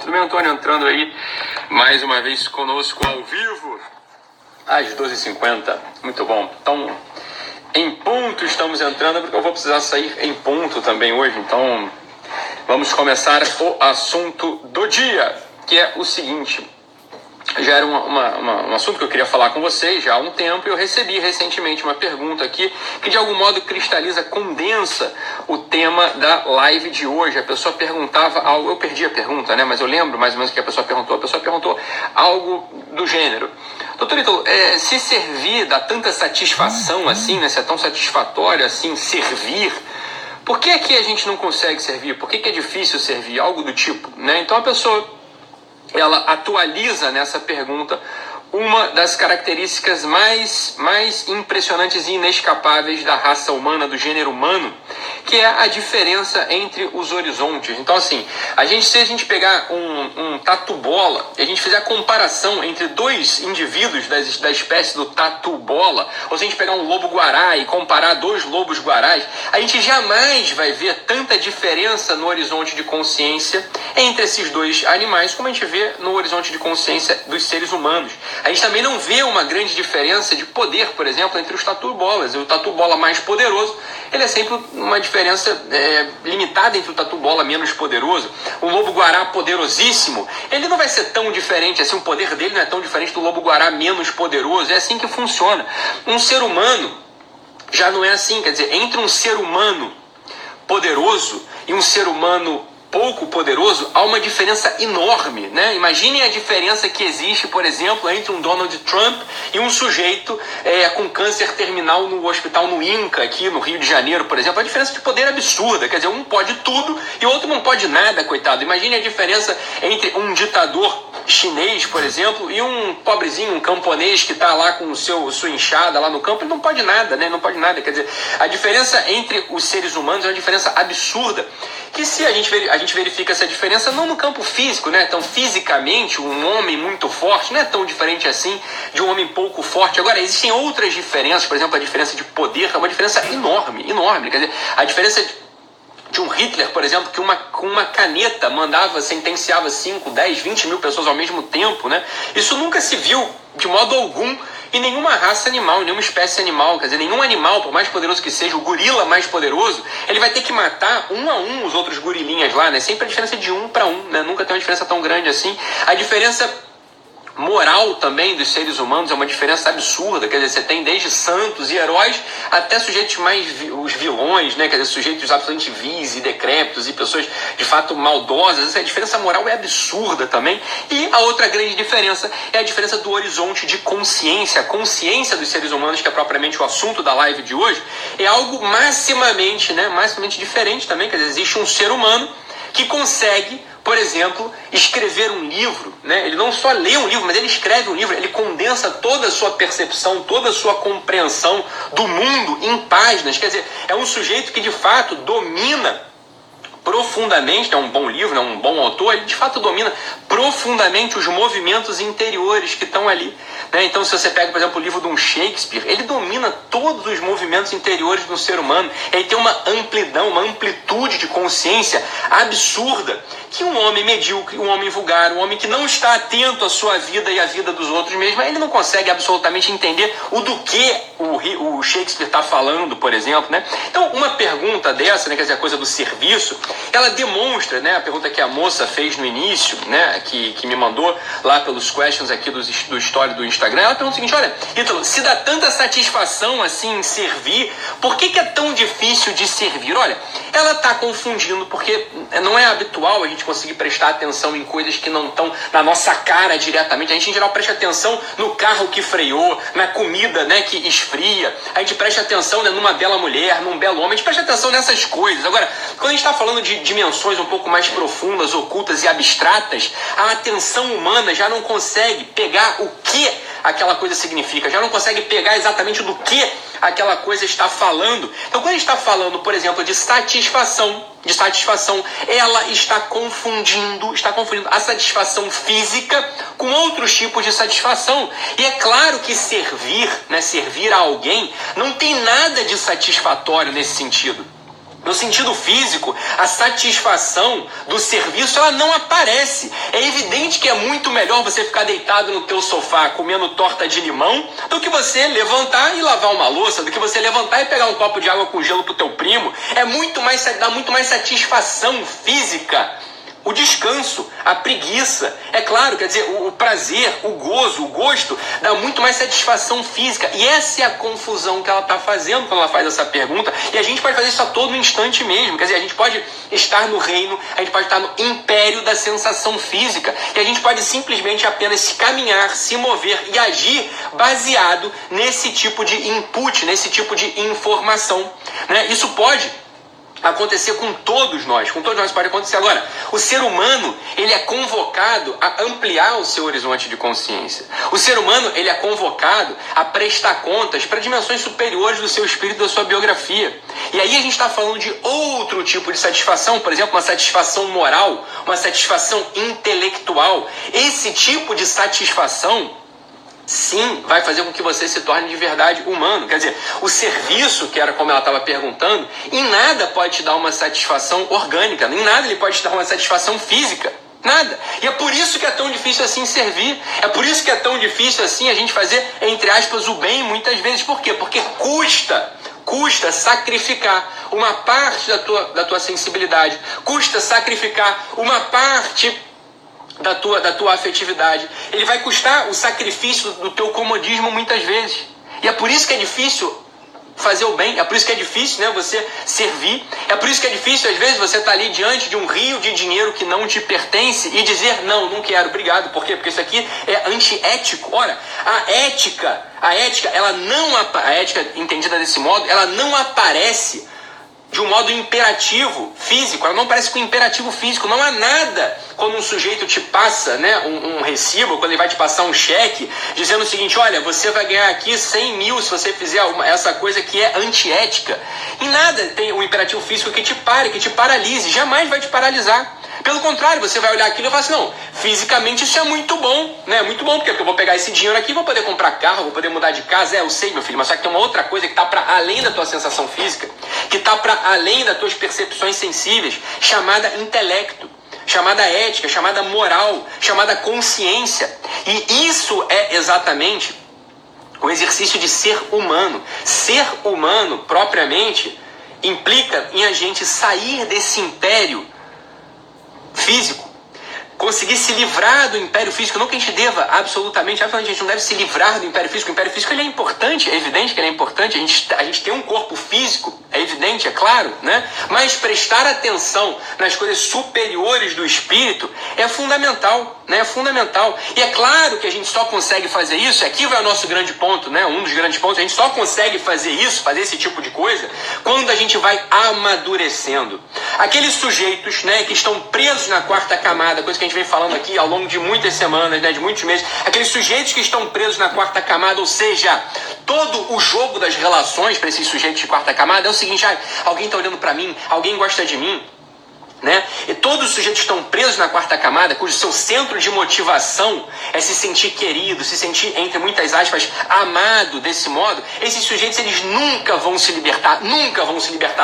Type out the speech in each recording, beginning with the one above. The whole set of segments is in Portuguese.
Tudo bem, Antônio? Entrando aí mais uma vez conosco ao vivo, às 12h50. Muito bom. Então, em ponto estamos entrando, porque eu vou precisar sair em ponto também hoje. Então, vamos começar o assunto do dia, que é o seguinte. Já era um assunto que eu queria falar com vocês já há um tempo, e eu recebi recentemente uma pergunta aqui que de algum modo cristaliza, condensa o tema da live de hoje. A pessoa perguntava algo, eu perdi a pergunta, né? Mas eu lembro mais ou menos o que a pessoa perguntou. A pessoa perguntou algo do gênero: doutor Ítalo, se servir dá tanta satisfação assim, né? Se é tão satisfatório assim servir, por que é que a gente não consegue servir? Por que é difícil servir? Algo do tipo, né? Então a pessoa, ela atualiza nessa pergunta uma das características mais impressionantes e inescapáveis da raça humana, do gênero humano, que é a diferença entre os horizontes. Então, assim, se a gente pegar um tatu-bola e a gente fizer a comparação entre dois indivíduos da espécie do tatu-bola, ou se a gente pegar um lobo-guará e comparar dois lobos-guarás, a gente jamais vai ver tanta diferença no horizonte de consciência entre esses dois animais como a gente vê no horizonte de consciência dos seres humanos. A gente também não vê uma grande diferença de poder, por exemplo, entre os tatu-bolas. O tatu-bola mais poderoso, ele é sempre uma diferença limitada entre o tatu-bola menos poderoso. O lobo-guará poderosíssimo, ele não vai ser tão diferente assim, o poder dele não é tão diferente do lobo-guará menos poderoso. É assim que funciona. Um ser humano já não é assim, quer dizer, entre um ser humano poderoso e um ser humano pouco poderoso, há uma diferença enorme, né? Imaginem a diferença que existe, por exemplo, entre um Donald Trump e um sujeito com câncer terminal no hospital no INCA, aqui no Rio de Janeiro, por exemplo. A diferença de poder é absurda, quer dizer, um pode tudo e o outro não pode nada, coitado. Imagine a diferença entre um ditador chinês, por exemplo, e um pobrezinho, um camponês que está lá com sua enxada lá no campo. Ele não pode nada, né? Não pode nada, quer dizer, a diferença entre os seres humanos é uma diferença absurda, que se a gente verifica essa diferença não no campo físico, né? Então, fisicamente, um homem muito forte não é tão diferente assim de um homem pouco forte. Agora, existem outras diferenças, por exemplo, a diferença de poder é uma diferença enorme, enorme. Quer dizer, a diferença de um Hitler, por exemplo, que com uma caneta sentenciava 5, 10, 20 mil pessoas ao mesmo tempo, né? Isso nunca se viu de modo algum em nenhuma raça animal, em nenhuma espécie animal. Quer dizer, nenhum animal, por mais poderoso que seja, o gorila mais poderoso, ele vai ter que matar um a um os outros gorilinhas lá, né? Sempre a diferença de 1 para 1, né? Nunca tem uma diferença tão grande assim. A diferença moral também dos seres humanos é uma diferença absurda. Quer dizer, você tem desde santos e heróis até sujeitos mais os vilões, né? Quer dizer, sujeitos absolutamente vis e decrépitos e pessoas de fato maldosas. Essa diferença moral é absurda também. E a outra grande diferença é a diferença do horizonte de consciência. A consciência dos seres humanos, que é propriamente o assunto da live de hoje, é algo maximamente diferente também. Quer dizer, existe um ser humano que consegue, por exemplo, escrever um livro, né? Ele não só lê um livro, mas ele escreve um livro, ele condensa toda a sua percepção, toda a sua compreensão do mundo em páginas. Quer dizer, é um sujeito que de fato domina profundamente, é um bom livro, é um bom autor, ele de fato domina profundamente os movimentos interiores que estão ali, né? Então, se você pega, por exemplo, o livro de um Shakespeare, ele domina todos os movimentos interiores do ser humano. Ele tem uma amplidão, uma amplitude de consciência absurda, que um homem medíocre, um homem vulgar, um homem que não está atento à sua vida e à vida dos outros mesmo, ele não consegue absolutamente entender o do que o Shakespeare está falando, por exemplo, né? Então, uma pergunta dessa, né, quer dizer, a coisa do serviço, ela demonstra, né, a pergunta que a moça fez no início, né, que me mandou lá pelos questions aqui do story do Instagram, ela pergunta o seguinte: olha, Ítalo, se dá tanta satisfação assim em servir, por que é tão difícil de servir? Olha, ela está confundindo, porque não é habitual a gente conseguir prestar atenção em coisas que não estão na nossa cara diretamente. A gente, em geral, presta atenção no carro que freou, na comida, né, que esfria. A gente presta atenção, né, numa bela mulher, num belo homem. A gente presta atenção nessas coisas. Agora, quando a gente está falando de dimensões um pouco mais profundas, ocultas e abstratas, a atenção humana já não consegue pegar o que aquela coisa significa, já não consegue pegar exatamente do que aquela coisa está falando. Então, quando a gente está falando, por exemplo, de satisfação, ela está confundindo a satisfação física com outros tipos de satisfação. E é claro que servir, né, servir a alguém, não tem nada de satisfatório nesse sentido. No sentido físico, a satisfação do serviço, ela não aparece. É evidente que é muito melhor você ficar deitado no teu sofá comendo torta de limão do que você levantar e lavar uma louça, do que você levantar e pegar um copo de água com gelo pro teu primo. Dá muito mais satisfação física. O descanso, a preguiça, é claro, quer dizer, o prazer, o gozo, o gosto, dá muito mais satisfação física. E essa é a confusão que ela está fazendo quando ela faz essa pergunta. E a gente pode fazer isso a todo instante mesmo. Quer dizer, a gente pode estar no reino, a gente pode estar no império da sensação física. E a gente pode simplesmente apenas se caminhar, se mover e agir baseado nesse tipo de input, nesse tipo de informação, né? Isso pode acontecer com todos nós pode acontecer. Agora, o ser humano, ele é convocado a ampliar o seu horizonte de consciência. O ser humano, ele é convocado a prestar contas para dimensões superiores do seu espírito, da sua biografia. E aí a gente está falando de outro tipo de satisfação, por exemplo, uma satisfação moral, uma satisfação intelectual. Esse tipo de satisfação, sim, vai fazer com que você se torne de verdade humano. Quer dizer, o serviço, que era como ela estava perguntando, em nada pode te dar uma satisfação orgânica, em nada ele pode te dar uma satisfação física. Nada. E é por isso que é tão difícil assim servir. É por isso que é tão difícil assim a gente fazer, entre aspas, o bem muitas vezes. Por quê? Porque custa sacrificar uma parte da tua sensibilidade, custa sacrificar uma parte da tua afetividade. Ele vai custar o sacrifício do teu comodismo muitas vezes. E é por isso que é difícil fazer o bem, é por isso que é difícil, né, você servir, é por isso que é difícil às vezes você estar ali diante de um rio de dinheiro que não te pertence e dizer não quero, obrigado. Por quê? Porque isso aqui é antiético. Ora, a ética, a ética entendida desse modo, ela não aparece de um modo imperativo físico, ela não parece com imperativo físico. Não há nada quando um sujeito te passa, né, um recibo, quando ele vai te passar um cheque, dizendo o seguinte: olha, você vai ganhar aqui 100 mil se você fizer essa coisa que é antiética. Em nada tem um imperativo físico que te pare, que te paralise, jamais vai te paralisar. Pelo contrário, você vai olhar aquilo e falar assim: não, fisicamente isso é muito bom, né? Muito bom, porque eu vou pegar esse dinheiro aqui, vou poder comprar carro, vou poder mudar de casa. Eu sei, meu filho, mas só que tem uma outra coisa que está para além da tua sensação física, que está para além das tuas percepções sensíveis, chamada intelecto, chamada ética, chamada moral, chamada consciência. E isso é exatamente o exercício de ser humano. Ser humano, propriamente, implica em a gente sair desse império físico, conseguir se livrar do império físico. Não que a gente deva absolutamente, a gente não deve se livrar do império físico. O império físico, ele é importante, é evidente que ele é importante. A gente tem um corpo físico, é evidente, é claro, né? Mas prestar atenção nas coisas superiores do espírito é fundamental, né? É fundamental. E é claro que a gente só consegue fazer isso, aqui vai o nosso grande ponto, né? Um dos grandes pontos, a gente só consegue fazer isso, fazer esse tipo de coisa, quando a gente vai amadurecendo. Aqueles sujeitos, né, que estão presos na quarta camada, coisa que a gente vem falando aqui ao longo de muitas semanas, né, de muitos meses, aqueles sujeitos que estão presos na quarta camada, ou seja, todo o jogo das relações para esses sujeitos de quarta camada é o seguinte: alguém está olhando para mim, alguém gosta de mim, né? E todos os sujeitos estão presos na quarta camada, cujo seu centro de motivação é se sentir querido, se sentir, entre muitas aspas, amado desse modo. Esses sujeitos, eles nunca vão se libertar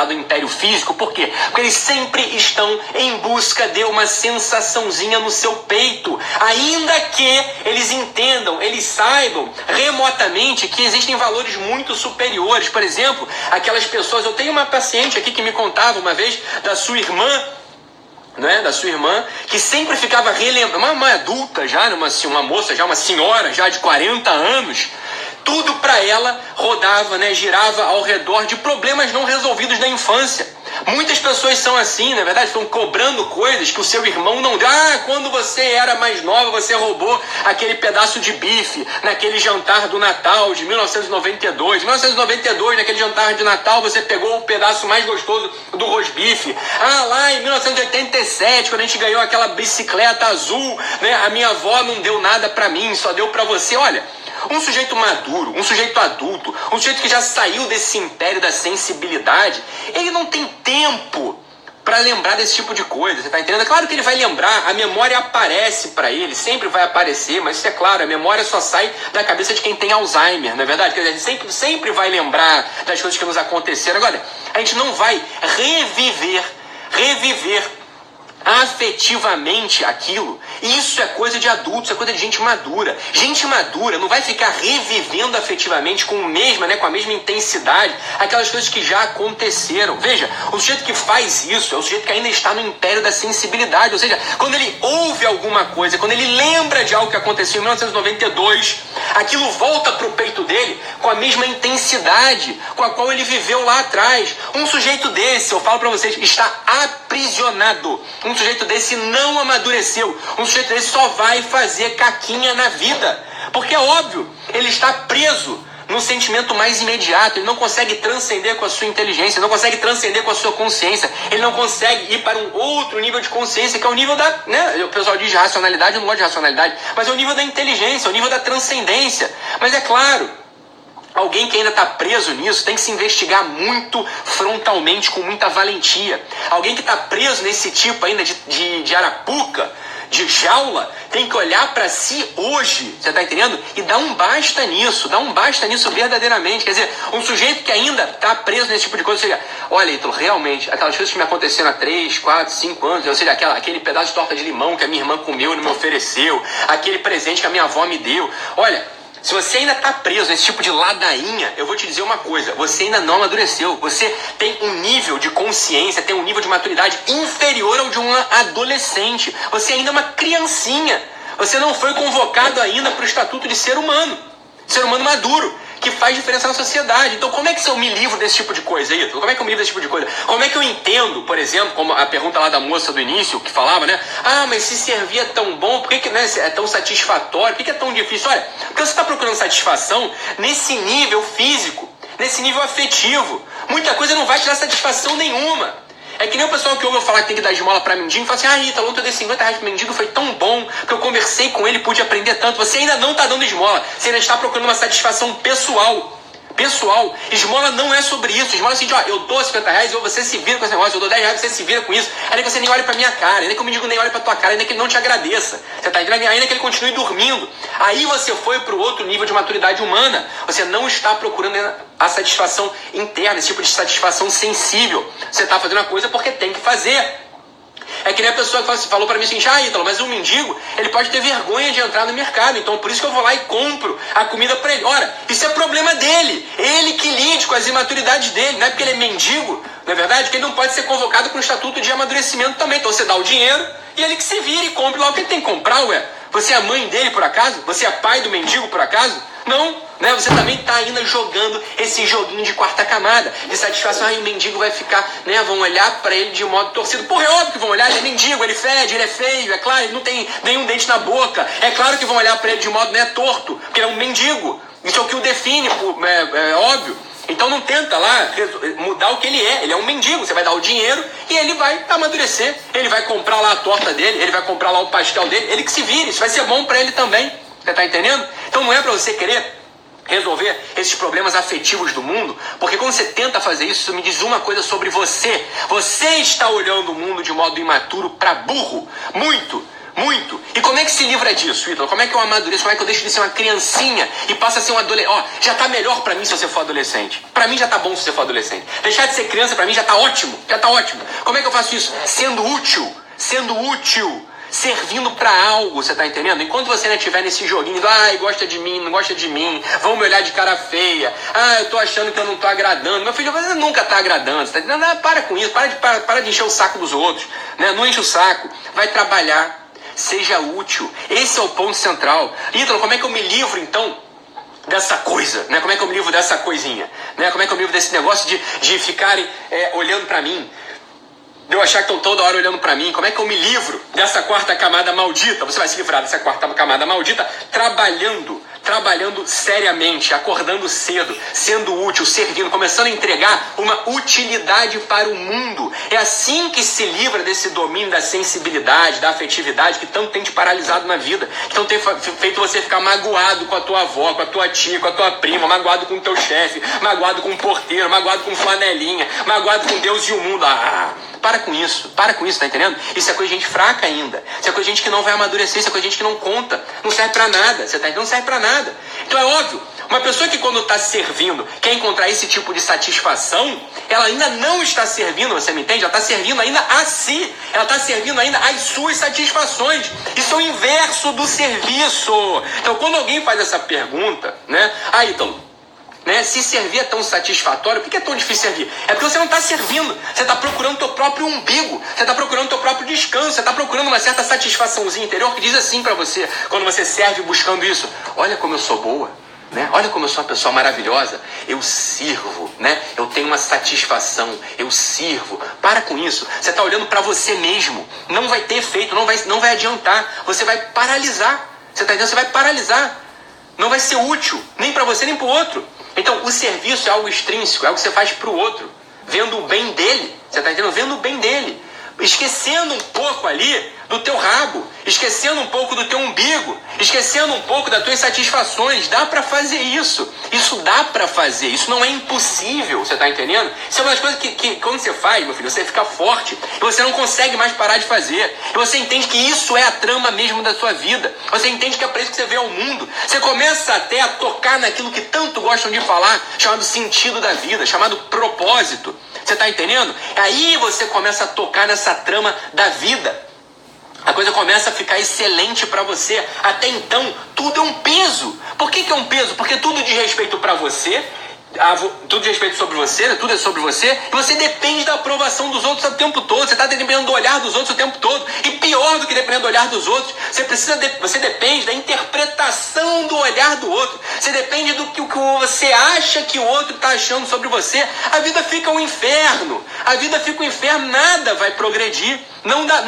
do império físico. Por quê? Porque eles sempre estão em busca de uma sensaçãozinha no seu peito, ainda que eles entendam, eles saibam remotamente que existem valores muito superiores. Por exemplo, aquelas pessoas, eu tenho uma paciente aqui que me contava uma vez da sua irmã, né, da sua irmã, que sempre ficava relembrando, uma adulta já, uma moça já, uma senhora já de 40 anos, tudo para ela rodava, né, girava ao redor de problemas não resolvidos da infância. Muitas pessoas são assim, na verdade, estão cobrando coisas que o seu irmão não deu. Quando você era mais nova, você roubou aquele pedaço de bife naquele jantar do Natal de 1992. Em 1992, naquele jantar de Natal, você pegou o pedaço mais gostoso do rosbife. Lá em 1987, quando a gente ganhou aquela bicicleta azul, né, a minha avó não deu nada para mim, só deu para você. Olha, um sujeito maduro, um sujeito adulto, um sujeito que já saiu desse império da sensibilidade, ele não tem tempo para lembrar desse tipo de coisa, você tá entendendo? É claro que ele vai lembrar, a memória aparece para ele, sempre vai aparecer, mas isso é claro, a memória só sai da cabeça de quem tem Alzheimer, não é verdade? Quer dizer, a gente sempre vai lembrar das coisas que nos aconteceram. Agora, a gente não vai reviver afetivamente aquilo. Isso é coisa de adultos, isso é coisa de gente madura. Gente madura não vai ficar revivendo afetivamente com a mesma intensidade aquelas coisas que já aconteceram. Veja, o sujeito que faz isso é o sujeito que ainda está no império da sensibilidade, ou seja, quando ele ouve alguma coisa, quando ele lembra de algo que aconteceu em 1992, aquilo volta para o peito dele com a mesma intensidade com a qual ele viveu lá atrás. Um sujeito desse, eu falo para vocês, está aprisionado. Um sujeito desse não amadureceu. Um sujeito desse só vai fazer caquinha na vida. Porque é óbvio, ele está preso no sentimento mais imediato. Ele não consegue transcender com a sua inteligência, ele não consegue transcender com a sua consciência, ele não consegue ir para um outro nível de consciência, que é o nível da... O pessoal diz de racionalidade, eu não gosto de racionalidade, mas é o nível da inteligência, é o nível da transcendência. Mas é claro, alguém que ainda está preso nisso tem que se investigar muito frontalmente, com muita valentia. Alguém que está preso nesse tipo ainda de arapuca, de jaula, tem que olhar para si hoje, você está entendendo? E dar um basta nisso verdadeiramente. Quer dizer, um sujeito que ainda está preso nesse tipo de coisa, ou seja, olha, Ítalo, realmente, aquelas coisas que me aconteceram há 3, 4, 5 anos, ou seja, aquele pedaço de torta de limão que a minha irmã comeu e não me ofereceu, aquele presente que a minha avó me deu, olha... Se você ainda está preso nesse tipo de ladainha, eu vou te dizer uma coisa, você ainda não amadureceu. Você tem um nível de consciência, tem um nível de maturidade inferior ao de um adolescente. Você ainda é uma criancinha. Você não foi convocado ainda para o estatuto de ser humano maduro, que faz diferença na sociedade. Então, como é que eu me livro desse tipo de coisa, Ítalo? Como é que eu me livro desse tipo de coisa? Como é que eu entendo, por exemplo, como a pergunta lá da moça do início, que falava, né? Ah, mas se servir é tão bom, por que é tão satisfatório? Por que é tão difícil? Olha, porque você está procurando satisfação nesse nível físico, nesse nível afetivo. Muita coisa não vai te dar satisfação nenhuma. É que nem o pessoal que ouve eu falar que tem que dar esmola pra mendigo e fala assim, ah, Ítalo, ontem eu dei 50 reais pro mendigo, foi tão bom que eu conversei com ele, pude aprender tanto. Você ainda não está dando esmola, você ainda está procurando uma satisfação pessoal. Esmola não é sobre isso. Esmola é assim, ó, eu dou 50 reais, ou você se vira com esse negócio, eu dou 10 reais, você se vira com isso. Ainda que você nem olhe pra minha cara, ainda que o mendigo nem olhe pra tua cara, ainda que ele não te agradeça. Você tá entendendo? Ainda que ele continue dormindo. Aí você foi pro outro nível de maturidade humana. Você não está procurando a satisfação interna, esse tipo de satisfação sensível. Você tá fazendo a coisa porque tem que fazer. É que nem a pessoa que falou pra mim assim, ah, Ítalo, mas o mendigo, ele pode ter vergonha de entrar no mercado, então por isso que eu vou lá e compro a comida pra ele. Ora, isso é problema dele, ele que lide com as imaturidades dele, não é porque ele é mendigo, não é verdade? Que ele não pode ser convocado para um estatuto de amadurecimento também. Então você dá o dinheiro e ele que se vira e compre lá o que ele tem que comprar, ué. Você é a mãe dele por acaso? Você é pai do mendigo por acaso? Não, né? Você também está ainda jogando esse joguinho de quarta camada, de satisfação. Aí o mendigo vai ficar, né? Vão olhar para ele de modo torcido. Porra, é óbvio que vão olhar, ele é mendigo, ele fede, ele é feio, é claro, ele não tem nenhum dente na boca. É claro que vão olhar para ele de modo, né, torto, porque ele é um mendigo. Isso é o que o define, é óbvio. Então não tenta lá mudar o que ele é um mendigo, você vai dar o dinheiro e ele vai amadurecer, ele vai comprar lá a torta dele, ele vai comprar lá o pastel dele, ele que se vire, isso vai ser bom para ele também, você tá entendendo? Então não é para você querer resolver esses problemas afetivos do mundo, porque quando você tenta fazer isso me diz uma coisa sobre você. Você está olhando o mundo de modo imaturo para burro, muito. E como é que se livra disso, Ítalo? Como é que eu amadureço? Como é que eu deixo de ser uma criancinha e passo a ser um adolescente? Ó, já tá melhor pra mim se você for adolescente. Pra mim já tá bom se você for adolescente. Deixar de ser criança pra mim já tá ótimo. Como é que eu faço isso? Sendo útil. Servindo pra algo, você tá entendendo? Enquanto você ainda estiver nesse joguinho, gosta de mim, não gosta de mim, vão me olhar de cara feia, eu tô achando que eu não tô agradando. Meu filho, você nunca tá agradando, você tá entendendo? Não, para com isso, para de encher o saco dos outros, né? Não enche o saco, vai trabalhar. Seja útil. Esse é o ponto central. Ítalo, como é que eu me livro, então, dessa coisa? Né? Como é que eu me livro dessa coisinha? Né? Como é que eu me livro desse negócio de ficarem olhando pra mim? De eu achar que estão toda hora olhando pra mim? Como é que eu me livro dessa quarta camada maldita? Você vai se livrar dessa quarta camada maldita trabalhando trabalhando seriamente, acordando cedo, sendo útil, servindo, começando a entregar uma utilidade para o mundo. É assim que se livra desse domínio da sensibilidade, da afetividade que tanto tem te paralisado na vida, que tanto tem feito você ficar magoado com a tua avó, com a tua tia, com a tua prima, magoado com o teu chefe, magoado com o porteiro, magoado com flanelinha, magoado com Deus e o mundo. Para com isso, tá entendendo? Isso é coisa de gente fraca ainda. Isso é coisa de gente que não vai amadurecer, isso é coisa de gente que não conta, não serve pra nada, você tá entendendo? Não serve pra nada. Então é óbvio, uma pessoa que quando tá servindo quer encontrar esse tipo de satisfação, ela ainda não está servindo, você me entende? Ela tá servindo ainda a si, ela tá servindo ainda as suas satisfações. Isso é o inverso do serviço. Então quando alguém faz essa pergunta, né? Então, se servir é tão satisfatório, por que é tão difícil servir? É porque você não está servindo, você está procurando o teu próprio umbigo, você está procurando o teu próprio descanso, você está procurando uma certa satisfaçãozinha interior que diz assim para você, quando você serve buscando isso: olha como eu sou boa, né? Olha como eu sou uma pessoa maravilhosa, eu sirvo, né? Eu tenho uma satisfação, eu sirvo. Para com isso, você está olhando para você mesmo, não vai ter efeito, não vai adiantar, você vai paralisar, você está entendendo? Você vai paralisar, não vai ser útil, nem para você nem para o outro. Então, o serviço é algo extrínseco, é algo que você faz para o outro, vendo o bem dele, você está entendendo? Vendo o bem dele, esquecendo um pouco ali do teu rabo, esquecendo um pouco do teu umbigo, esquecendo um pouco das tuas satisfações. Dá para fazer isso dá para fazer, isso não é impossível, você está entendendo? Isso é uma das coisas que quando você faz, meu filho, você fica forte e você não consegue mais parar de fazer, e você entende que isso é a trama mesmo da sua vida, você entende que é para isso que você vê ao mundo, você começa até a tocar naquilo que tanto gostam de falar, chamado sentido da vida, chamado propósito, você está entendendo? Aí você começa a tocar nessa trama da vida, a coisa começa a ficar excelente para você. Até então, tudo é um peso. Por que é um peso? Porque tudo diz respeito para você, tudo diz respeito sobre você, né? Tudo é sobre você, e você depende da aprovação dos outros o tempo todo, você está dependendo do olhar dos outros o tempo todo, e pior do que dependendo do olhar dos outros, você depende da interpretação do olhar do outro, você depende do que você acha que o outro está achando sobre você. A vida fica um inferno, nada vai progredir, não dá.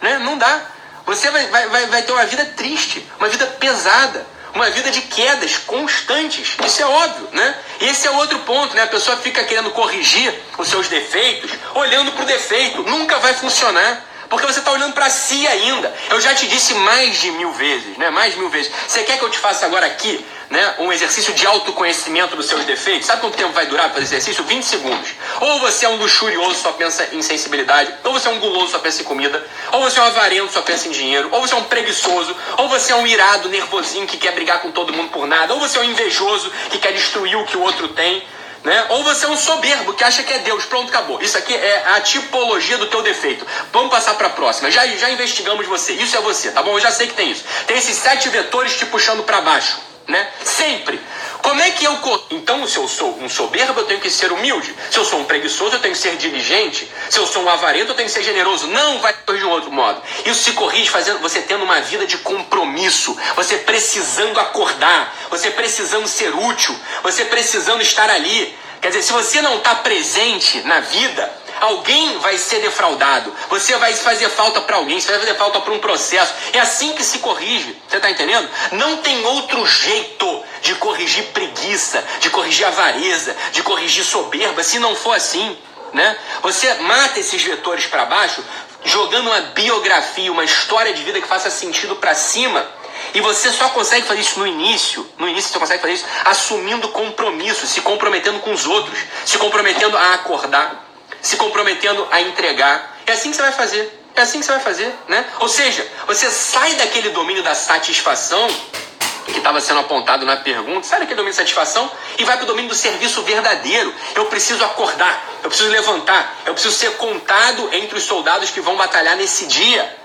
Né? Não dá. Você vai ter uma vida triste, uma vida pesada, uma vida de quedas constantes. Isso é óbvio, né? E esse é outro ponto, né? A pessoa fica querendo corrigir os seus defeitos, olhando para o defeito. Nunca vai funcionar, porque você está olhando para si ainda. Eu já te disse mais de 1000 vezes, né? Mais de 1000 vezes. Você quer que eu te faça agora aqui, né, um exercício de autoconhecimento dos seus defeitos? Sabe quanto tempo vai durar para fazer esse exercício? 20 segundos. Ou você é um luxurioso, só pensa em sensibilidade, ou você é um guloso, só pensa em comida, ou você é um avarento, só pensa em dinheiro, ou você é um preguiçoso, ou você é um irado, nervosinho, que quer brigar com todo mundo por nada, ou você é um invejoso, que quer destruir o que o outro tem, né? Ou você é um soberbo, que acha que é Deus. Pronto, acabou. Isso aqui é a tipologia do teu defeito. Vamos passar para a próxima. Já investigamos você. Isso é você, tá bom? Eu já sei que tem isso. Tem esses 7 vetores te puxando para baixo, né? Sempre. Como é que eu... Então, se eu sou um soberbo, eu tenho que ser humilde. Se eu sou um preguiçoso, eu tenho que ser diligente. Se eu sou um avarento, eu tenho que ser generoso. Não vai corrigir de um outro modo. Isso se corrige fazendo você tendo uma vida de compromisso, você precisando acordar, você precisando ser útil, você precisando estar ali. Quer dizer, se você não está presente na vida, alguém vai ser defraudado, você vai fazer falta para alguém, você vai fazer falta para um processo. É assim que se corrige, você está entendendo? Não tem outro jeito de corrigir preguiça, de corrigir avareza, de corrigir soberba, se não for assim, né? Você mata esses vetores para baixo, jogando uma biografia, uma história de vida que faça sentido para cima. E você só consegue fazer isso no início você consegue fazer isso assumindo compromisso, se comprometendo com os outros, se comprometendo a acordar, se comprometendo a entregar. É assim que você vai fazer, né? Ou seja, você sai daquele domínio da satisfação que estava sendo apontado na pergunta, sai daquele domínio de satisfação e vai para o domínio do serviço verdadeiro. Eu preciso acordar, eu preciso levantar, eu preciso ser contado entre os soldados que vão batalhar nesse dia,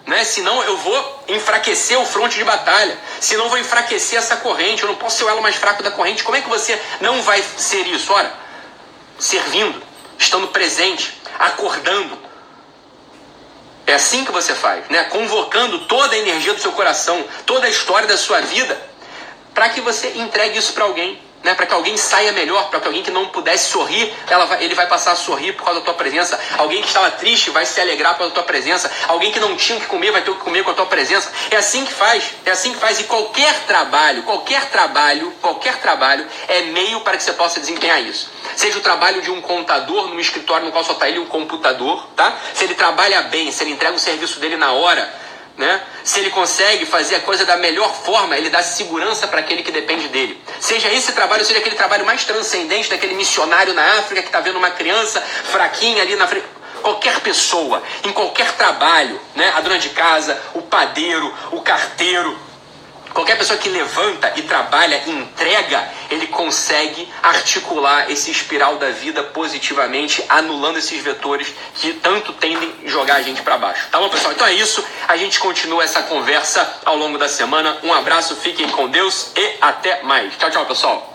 né? Senão eu vou enfraquecer o fronte de batalha, senão eu vou enfraquecer essa corrente, eu não posso ser o elo mais fraco da corrente. Como é que você não vai ser isso? Ora, servindo, estando presente, acordando. É assim que você faz, né? Convocando toda a energia do seu coração, toda a história da sua vida, para que você entregue isso para alguém. né, para que alguém saia melhor, para que alguém que não pudesse sorrir, ele vai passar a sorrir por causa da tua presença. Alguém que estava triste vai se alegrar pela tua presença. Alguém que não tinha o que comer vai ter o que comer com a tua presença. É assim que faz. E qualquer trabalho é meio para que você possa desempenhar isso. Seja o trabalho de um contador num escritório no qual só está ele e um computador, tá? Se ele trabalha bem, se ele entrega o serviço dele na hora, né? Se ele consegue fazer a coisa da melhor forma, ele dá segurança para aquele que depende dele. Seja esse trabalho, seja aquele trabalho mais transcendente daquele missionário na África que está vendo uma criança fraquinha ali na frente. Qualquer pessoa, em qualquer trabalho, né? A dona de casa, o padeiro, o carteiro, qualquer pessoa que levanta e trabalha e entrega, ele consegue articular esse espiral da vida positivamente, anulando esses vetores que tanto tendem a jogar a gente para baixo. Tá bom, pessoal? Então é isso. A gente continua essa conversa ao longo da semana. Um abraço, fiquem com Deus e até mais. Tchau, tchau, pessoal.